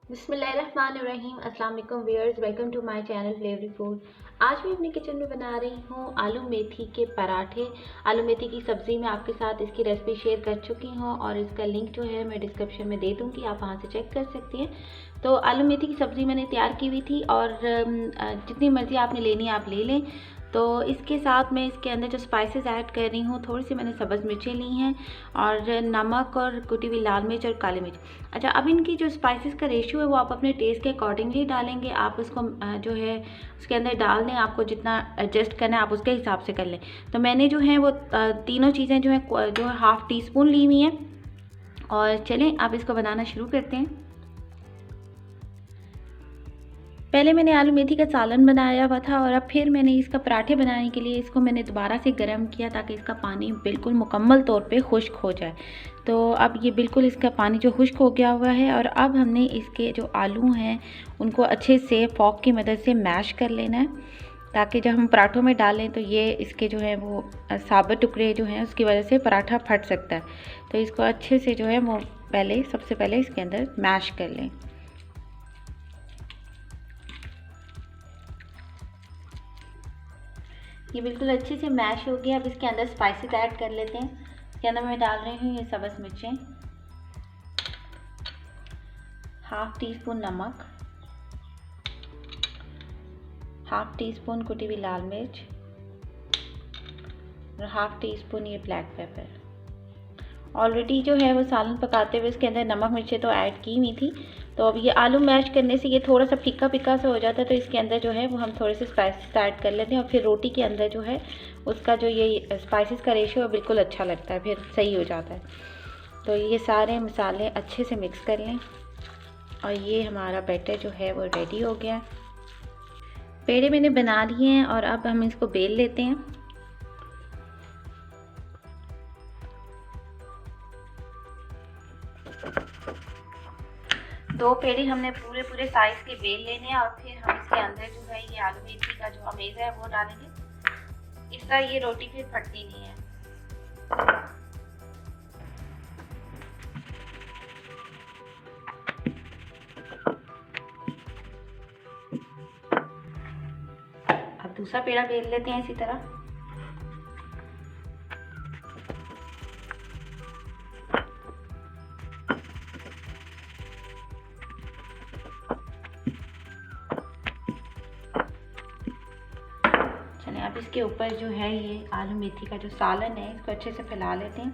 बिस्मिल्लाहिर्रहमानिर्रहीम। अस्सलाम वालेकुम viewers, welcome to my channel flavory food. आज मैं अपने किचन में बना रही हूँ आलू मेथी के पराठे। आलू मेथी की सब्ज़ी मैं आपके साथ इसकी रेसिपी शेयर कर चुकी हूँ और इसका लिंक जो है मैं डिस्क्रिप्शन में दे दूँगी, आप वहाँ से चेक कर सकती हैं। तो आलू मेथी की सब्ज़ी मैंने तैयार की हुई थी और जितनी मर्ज़ी आपने लेनी है आप ले लें। तो इसके साथ मैं इसके अंदर जो स्पाइसेस ऐड कर रही हूँ, थोड़ी सी मैंने सब्ज़ मिर्चें ली हैं और नमक और कुटी हुई लाल मिर्च और काली मिर्च। अच्छा, अब इनकी जो स्पाइसेस का रेशियो है वो आप अपने टेस्ट के अकॉर्डिंगली डालेंगे। आप उसको जो है उसके अंदर डाल दें, आपको जितना एडजस्ट करना है आप उसके हिसाब से कर लें। तो मैंने जो है वो तीनों चीज़ें जो है हाफ़ टी स्पून ली हुई हैं। और चलें अब इसको बनाना शुरू करते हैं। पहले मैंने आलू मेथी का सालन बनाया हुआ था और अब फिर मैंने इसका पराठे बनाने के लिए इसको मैंने दोबारा से गर्म किया ताकि इसका पानी बिल्कुल मुकम्मल तौर पे खुश्क हो जाए। तो अब ये बिल्कुल इसका पानी जो खुश्क हो गया हुआ है और अब हमने इसके जो आलू हैं उनको अच्छे से फॉक की मदद से मैश कर लेना है ताकि जब हम पराठों में डालें तो ये इसके जो है वो साबुत टुकड़े जो हैं उसकी वजह से पराठा फट सकता है। तो इसको अच्छे से जो है वो सबसे पहले इसके अंदर मैश कर लें। ये बिल्कुल अच्छे से मैश हो गया। अब इसके अंदर स्पाइसेस ऐड कर लेते हैं। इसके अंदर मैं डाल रही हूँ ये सब्ज़ मिर्चें, हाफ़ टी स्पून नमक, हाफ़ टी स्पून कुटी हुई लाल मिर्च और हाफ़ टी स्पून ये ब्लैक पेपर। ऑलरेडी जो है वो सालन पकाते हुए इसके अंदर नमक मिर्चें तो ऐड की हुई थी। तो अब ये आलू मैश करने से ये थोड़ा सा फीका फीका सा हो जाता है, तो इसके अंदर जो है वो हम थोड़े से स्पाइसेस ऐड कर लेते हैं और फिर रोटी के अंदर जो है उसका जो ये स्पाइसेस का रेशियो है बिल्कुल अच्छा लगता है, फिर सही हो जाता है। तो ये सारे मसाले अच्छे से मिक्स कर लें और ये हमारा बैटर जो है वो रेडी हो गया। पेड़े मैंने बना लिए हैं और अब हम इसको बेल लेते हैं। दो पेड़े हमने पूरे साइज के बेल लेने हैं और फिर हम इसके अंदर जो है ये आलू मेथी का जो अमेज़ा है वो डालेंगे। इस तरह ये रोटी फिर फटती नहीं है। अब दूसरा पेड़ा बेल लेते हैं इसी तरह। अब इसके ऊपर जो है ये आलू मेथी का जो सालन है इसको अच्छे से फैला लेते हैं।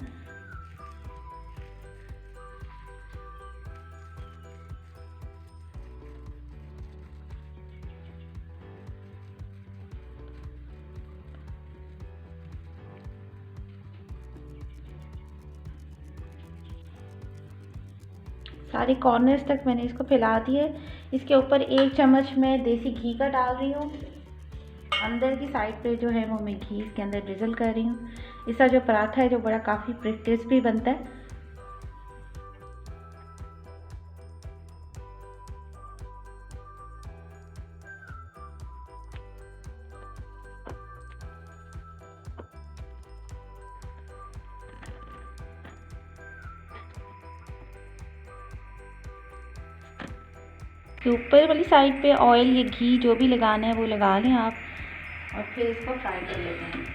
सारे कॉर्नर्स तक मैंने इसको फैला दिए। इसके ऊपर 1 चम्मच मैं देसी घी का डाल रही हूँ। अंदर की साइड पे जो है वो मैं घी इसके अंदर ड्रिजल कर रही हूँ। इसका जो पराठा है जो बड़ा काफ़ी क्रिस्पी बनता है। ऊपर वाली साइड पे ऑयल या घी जो भी लगाना है वो लगा लें आप और फिर इसको फ्राई कर लेते हैं।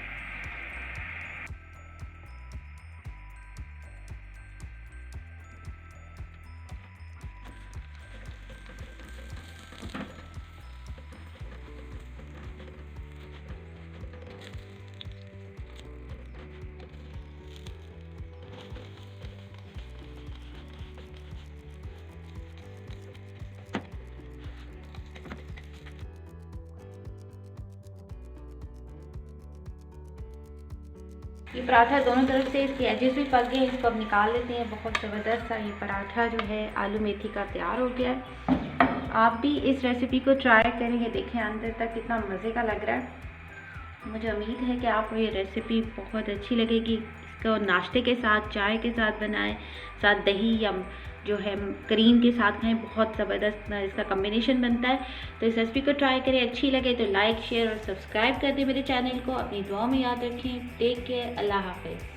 ये पराठा दोनों तरफ से इसके एजेस भी पक गए। इसको अब निकाल लेते हैं। बहुत ज़बरदस्त सा ये पराठा जो है आलू मेथी का तैयार हो गया है। आप भी इस रेसिपी को ट्राई करेंगे, देखें अंदर तक कितना मज़े का लग रहा है। मुझे उम्मीद है कि आपको ये रेसिपी बहुत अच्छी लगेगी। इसको नाश्ते के साथ, चाय के साथ बनाएं, साथ दही या जो है करीम के साथ खाएं, बहुत ज़बरदस्त इसका कम्बिनेशन बनता है। तो इस रेसिपी को ट्राई करें, अच्छी लगे तो लाइक शेयर और सब्सक्राइब कर दें मेरे चैनल को। अपनी दुआ में याद रखें। टेक केयर, अल्लाह हाफ़िज़।